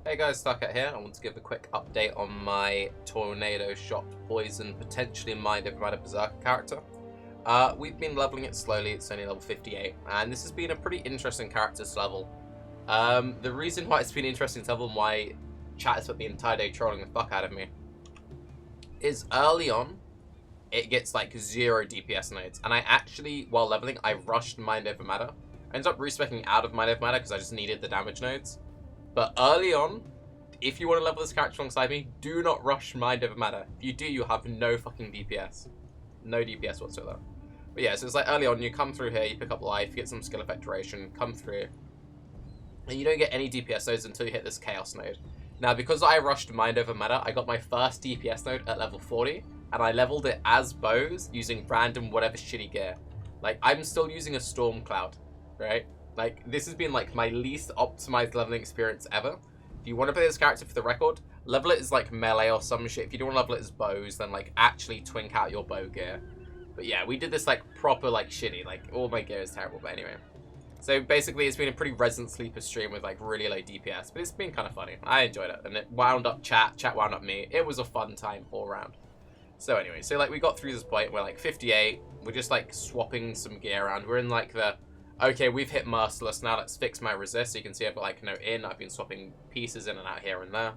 Hey guys, Tarke here. I want to give a quick update on my Tornado Shot Poison, potentially Mind Over Matter Berserker character. We've been leveling it slowly, it's only level 58, and this has been a pretty interesting character to level. The reason why it's been interesting to level and why chat has spent the entire day trolling the fuck out of me is early on, it gets like 0 DPS nodes, and I actually, while leveling, I rushed Mind Over Matter. I ended up respecing out of Mind Over Matter because I just needed the damage nodes. But early on, if you want to level this character alongside me, do not rush Mind Over Matter. If you do, you have no fucking DPS. No DPS whatsoever. But yeah, so it's like early on, you come through here, you pick up life, get some skill effect duration, come through, and you don't get any DPS nodes until you hit this Chaos node. Now, because I rushed Mind Over Matter, I got my first DPS node at level 40, and I leveled it as bows using random whatever shitty gear. Like, I'm still using a Storm Cloud, right? Like, this has been, like, my least optimized leveling experience ever. If you want to play this character for the record, level it as, like, melee or some shit. If you don't want to level it as bows, then, like, actually twink out your bow gear. But yeah, we did this, like, proper, like, shitty. Like, all my gear is terrible, but anyway. So, basically, it's been a pretty Resident Sleeper stream with, like, really low DPS. But it's been kind of funny. I enjoyed it. And it wound up chat wound up me. It was a fun time all around. So, anyway. So, like, we got through this point. We're, like, 58. We're just, like, swapping some gear around. We're in, like, the... Okay, we've hit Merciless, now let's fix my resist. So you can see I've got like no in, I've been swapping pieces in and out here and there.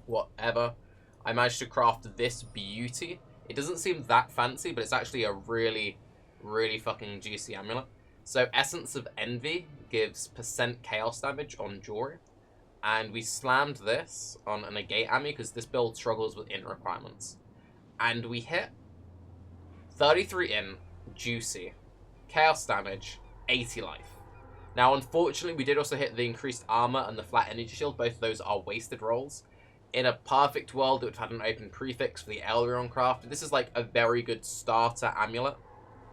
Whatever. I managed to craft this beauty. It doesn't seem that fancy, but it's actually a really, really fucking juicy amulet. So Essence of Envy gives % chaos damage on jewelry. And we slammed this on a negate ammy because this build struggles with in requirements. And we hit 33 in, juicy, chaos damage, 80 life. Now, unfortunately, we did also hit the increased armor and the flat energy shield. Both of those are wasted rolls. In a perfect world, it would have had an open prefix for the Elrond craft. This is like a very good starter amulet,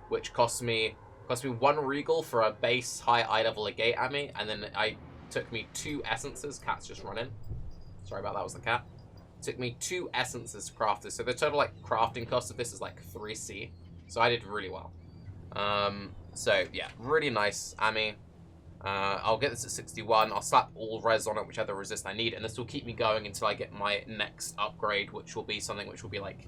which cost me 1 regal for a base high eye level agate ammy, and then I took me 2 essences. Cat's just run in. Sorry about that, was the cat. It took me 2 essences to craft this. So the total like crafting cost of this is like 3C. So I did really well. So yeah, really nice ammy. I'll get this at 61. I'll slap all res on it, whichever resist I need, and this will keep me going until I get my next upgrade, which will be something which will be like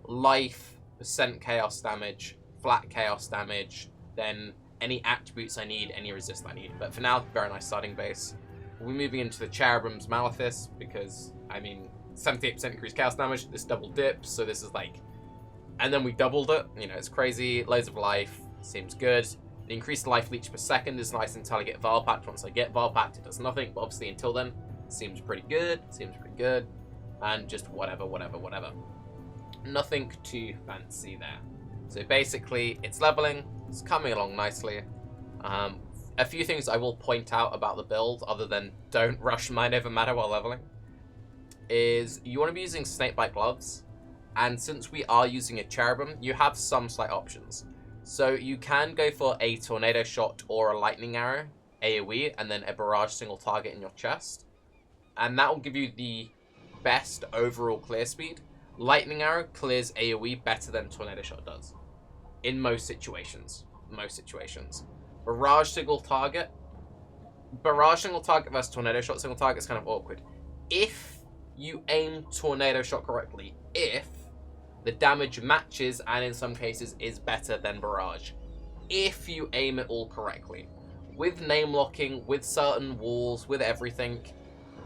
life, % chaos damage, flat chaos damage, then any attributes I need, any resist I need. But for now, very nice starting base. We'll be moving into the Cherubim's Malefice because, I mean, 78% increased chaos damage, this double dips, so this is like... And then we doubled it, you know, it's crazy, loads of life, seems good. The increased life leech per second is nice until I get Valpact. Once I get Valpact, it does nothing, but obviously until then, seems pretty good, and just whatever. Nothing too fancy there. So basically, it's leveling, it's coming along nicely. A few things I will point out about the build, other than don't rush Mind Over Matter while leveling, is you want to be using Snakebite Gloves. And since we are using a Cherubim, you have some slight options. So you can go for a Tornado Shot or a Lightning Arrow, AoE, and then a Barrage single target in your chest. And that will give you the best overall clear speed. Lightning Arrow clears AoE better than Tornado Shot does. In most situations. Barrage single target versus Tornado Shot single target is kind of awkward. If you aim Tornado Shot correctly, if the damage matches and in some cases is better than Barrage, if you aim it all correctly. With name locking, with certain walls, with everything,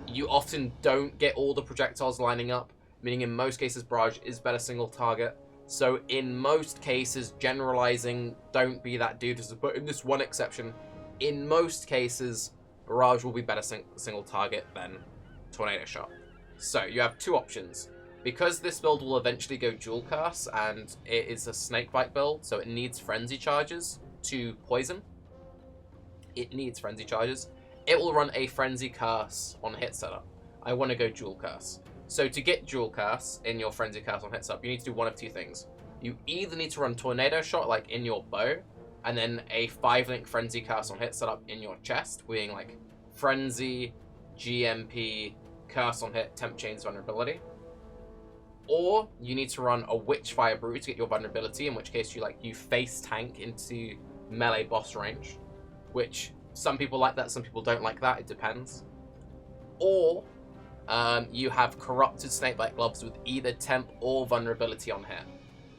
you often don't get all the projectiles lining up, meaning in most cases Barrage is better single target. So in most cases, generalizing, don't be that dude, but in this one exception, in most cases, Barrage will be better single target than Tornado Shot. So you have 2 options. Because this build will eventually go dual curse, and it is a snakebite build, so it needs frenzy charges to poison. It will run a frenzy curse on hit setup. I want to go dual curse. So to get dual curse in your frenzy curse on hit setup, you need to do one of 2 things. You either need to run Tornado Shot like in your bow, and then a 5-link frenzy curse on hit setup in your chest, being like frenzy, GMP, curse on hit, temp chains, vulnerability. Or you need to run a Witchfire Brew to get your vulnerability, in which case you face tank into melee boss range, which some people like that, some people don't like that, it depends. or you have corrupted snakebite gloves with either temp or vulnerability on here.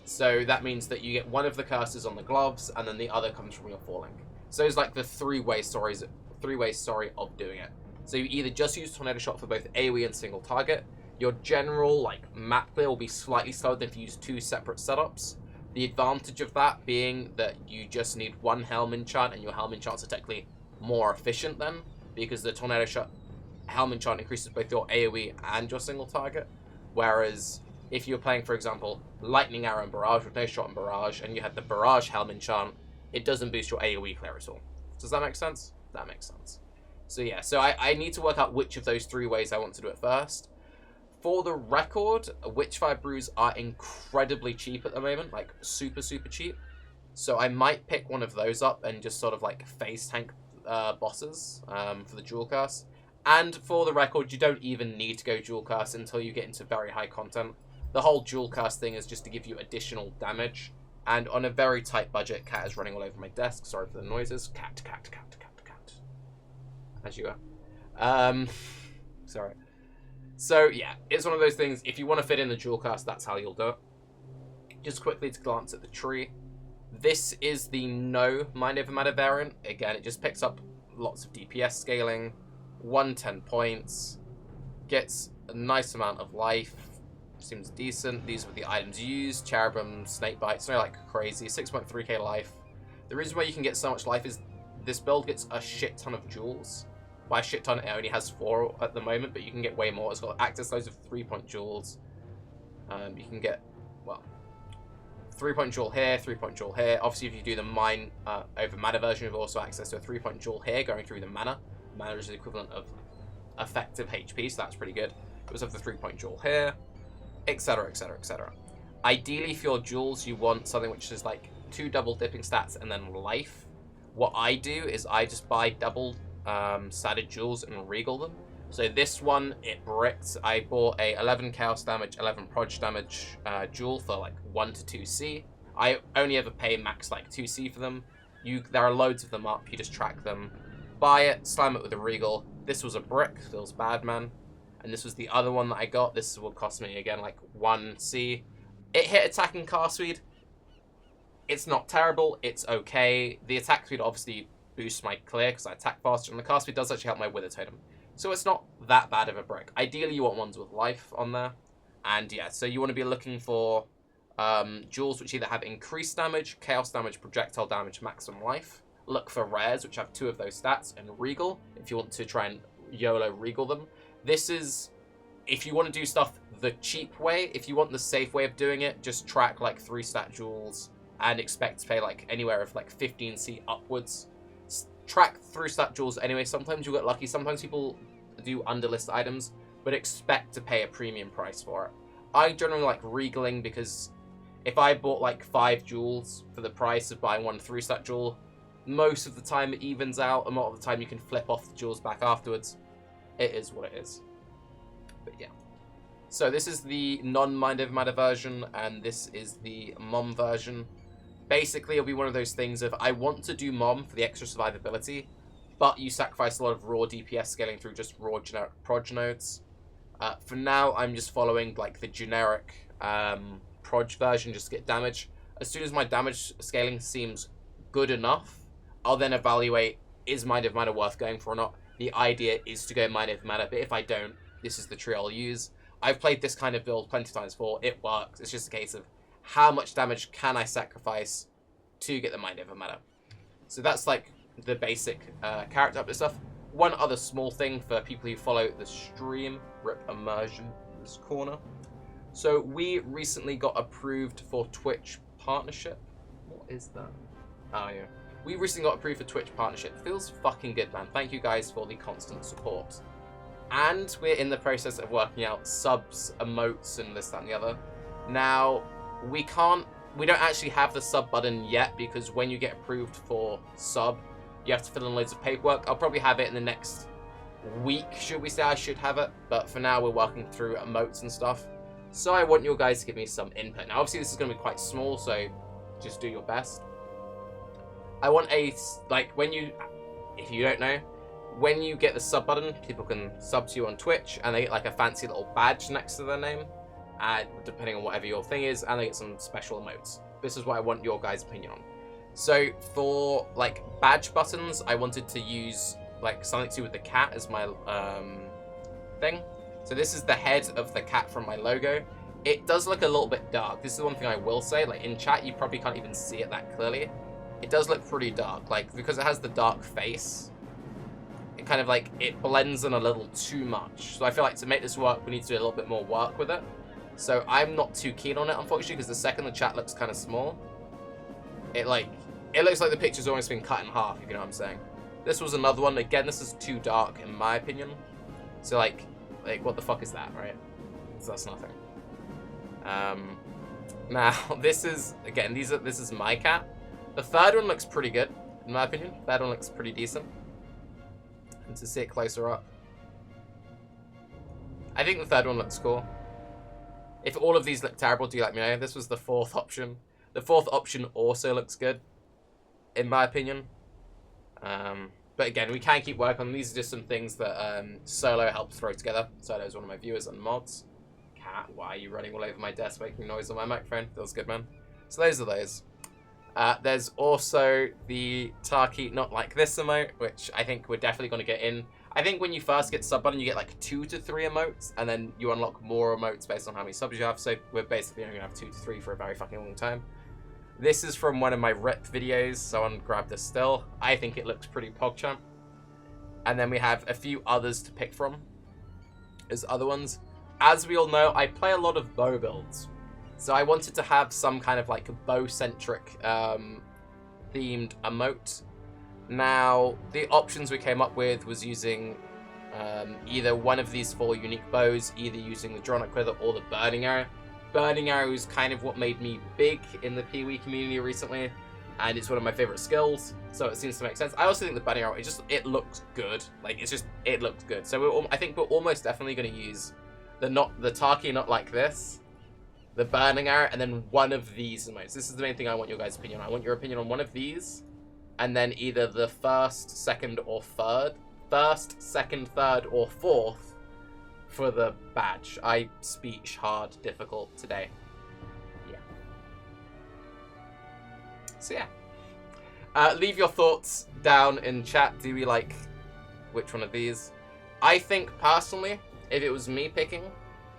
So that means that you get one of the curses on the gloves, and then the other comes from your falling. So it's like the three-way story of doing it. So you either just use Tornado Shot for both AoE and single target. Your general like map clear will be slightly slower than if you use two separate setups. The advantage of that being that you just need one Helm enchant, and your Helm enchants are technically more efficient then, because the Tornado Shot Helm enchant increases both your AoE and your single target. Whereas if you're playing, for example, Lightning Arrow and Barrage with no shot and Barrage, and you have the Barrage Helm enchant, it doesn't boost your AoE clear at all. Does that make sense? That makes sense. So yeah, so I need to work out which of those three ways I want to do it first. For the record, Witchfire Brews are incredibly cheap at the moment, like super, super cheap. So I might pick one of those up and just sort of like face tank bosses for the dual cast. And for the record, you don't even need to go dual cast until you get into very high content. The whole dual cast thing is just to give you additional damage. And on a very tight budget, cat is running all over my desk. Sorry for the noises. Cat. As you are. Sorry. So yeah, it's one of those things. If you want to fit in the dual cast, that's how you'll do it. Just quickly to glance at the tree. This is the no Mind Over Matter variant. Again, it just picks up lots of DPS scaling. 110 points. Gets a nice amount of life. Seems decent. These were the items used. Cherubim, Snakebite. It's not like crazy. 6.3k life. The reason why you can get so much life is this build gets a shit ton of jewels. By a shit ton, it only has 4 at the moment, but you can get way more. It's got access loads of 3-point jewels. You can get, well, 3-point jewel here, 3-point jewel here. Obviously, if you do the Mind Over Matter version, you have also access to a 3-point jewel here going through the mana. Mana is the equivalent of effective HP, so that's pretty good. You also have the 3-point jewel here, etc, etc, etc. Ideally, for your jewels, you want something which is like 2 double dipping stats and then life. What I do is I just buy double statted jewels and regal them. So this one, it bricked. I bought a 11 chaos damage, 11 proj damage jewel for like 1 to 2c. I only ever pay max like 2c for them. There are loads of them up. You just track them, buy it, slam it with a regal. This was a brick, feels bad, man. And this was the other one that I got. This would cost me again like 1c. It hit attacking cast speed. It's not terrible. It's okay. The attack speed obviously boosts my clear because I attack faster, and the cast speed does actually help my Wither Totem. So it's not that bad of a brick. Ideally, you want ones with life on there. And yeah, so you want to be looking for jewels which either have increased damage, chaos damage, projectile damage, maximum life. Look for rares which have 2 of those stats, and regal if you want to try and YOLO regal them. This is if you want to do stuff the cheap way. If you want the safe way of doing it, just track like 3 stat jewels and expect to pay like anywhere of like 15c upwards. Track 3 stat jewels anyway. Sometimes you'll get lucky. Sometimes people do underlist items, but expect to pay a premium price for it. I generally like regaling because if I bought like 5 jewels for the price of buying 1 3-stat jewel, most of the time it evens out, and a lot of the time you can flip off the jewels back afterwards. It is what it is. But yeah. So this is the non-Mind Over Matter version, and this is the MoM version. Basically, it'll be one of those things of, I want to do MoM for the extra survivability, but you sacrifice a lot of raw DPS scaling through just raw generic proj nodes. For now, I'm just following like the generic proj version just to get damage. As soon as my damage scaling seems good enough, I'll then evaluate, is Mind Over Matter worth going for or not? The idea is to go Mind Over Matter, but if I don't, this is the tree I'll use. I've played this kind of build plenty of times before. It works. It's just a case of how much damage can I sacrifice to get the Mind Over Matter. So that's like the basic character update stuff. One other small thing for people who follow the stream, rip immersion in this corner. So we recently got approved for Twitch partnership. What is that? Oh yeah. We recently got approved for Twitch partnership. Feels fucking good, man. Thank you guys for the constant support. And we're in the process of working out subs, emotes, and this, that, and the other. Now, we don't actually have the sub button yet, because when you get approved for sub, you have to fill in loads of paperwork. I'll probably have it in the next week, should we say. I should have it, but for now we're working through emotes and stuff. So I want you guys to give me some input. Now obviously this is going to be quite small, so just do your best. I want a, like, if you don't know, when you get the sub button, people can sub to you on Twitch, and they get like a fancy little badge next to their name, depending on whatever your thing is, and they get some special emotes. This is what I want your guys' opinion on. So for like badge buttons, I wanted to use like something to do with the cat as my thing. So this is the head of the cat from my logo. It does look a little bit dark. This is one thing I will say. Like in chat, you probably can't even see it that clearly. It does look pretty dark. Like because it has the dark face, it kind of like it blends in a little too much. So I feel like to make this work, we need to do a little bit more work with it. So I'm not too keen on it, unfortunately, because the second the chat looks kind of small, it looks like the picture's almost been cut in half, if you know what I'm saying. This was another one. Again, this is too dark in my opinion. So like what the fuck is that, right? So that's nothing. Now this is again this is my cat. The third one looks pretty good in my opinion. The third one looks pretty decent. And to see it closer up, I think the third one looks cool. If all of these look terrible, do let me know. This was the fourth option. The fourth option also looks good, in my opinion. But again, we can keep working on them. These are just some things that Solo helped throw together. Solo is one of my viewers on mods. Cat, why are you running all over my desk making noise on my microphone? Feels good, man. So those are those. There's also the Tarke Not Like This emote, which I think we're definitely going to get in. I think when you first get sub button, you get like 2 to 3 emotes, and then you unlock more emotes based on how many subs you have. So we're basically only going to have 2 to 3 for a very fucking long time. This is from one of my rip videos. Someone grabbed this still. I think it looks pretty pogchamp. And then we have a few others to pick from as other ones. As we all know, I play a lot of bow builds. So I wanted to have some kind of like bow-centric themed emote. Now, the options we came up with was using either one of these 4 unique bows, either using the Dronic Quiver or the Burning Arrow. Burning Arrow is kind of what made me big in the Pee-wee community recently, and it's one of my favorite skills, so it seems to make sense. I also think the Burning Arrow, it looks good. Like, it looks good. So I think we're almost definitely going to use the Tarke Not Like This, the Burning Arrow, and then one of these emotes. This is the main thing I want your guys' opinion on. I want your opinion on one of these, and then either the first, second, or third, or fourth for the badge. I speech hard, difficult today. Yeah. So yeah. Leave your thoughts down in chat. Do we like which one of these? I think personally, if it was me picking,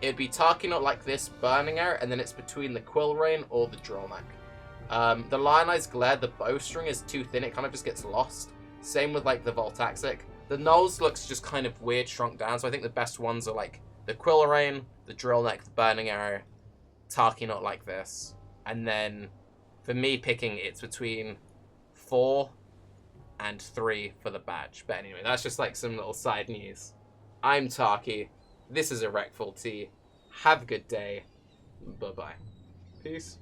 it'd be Tarke Not Like This, Burning Arrow, and then it's between the Quill Rain or the Drill Neck. The Lionized Glare, the bowstring is too thin, it kind of just gets lost. Same with like the Voltaxic. The nose looks just kind of weird, shrunk down, so I think the best ones are like the Quill Rain, the Drill Neck, the Burning Arrow, Tarke Not Like This. And then for me picking, it's between 4 and 3 for the badge. But anyway, that's just like some little side news. I'm Tarke. This is Erectful Tea. Have a good day. Bye-bye. Peace.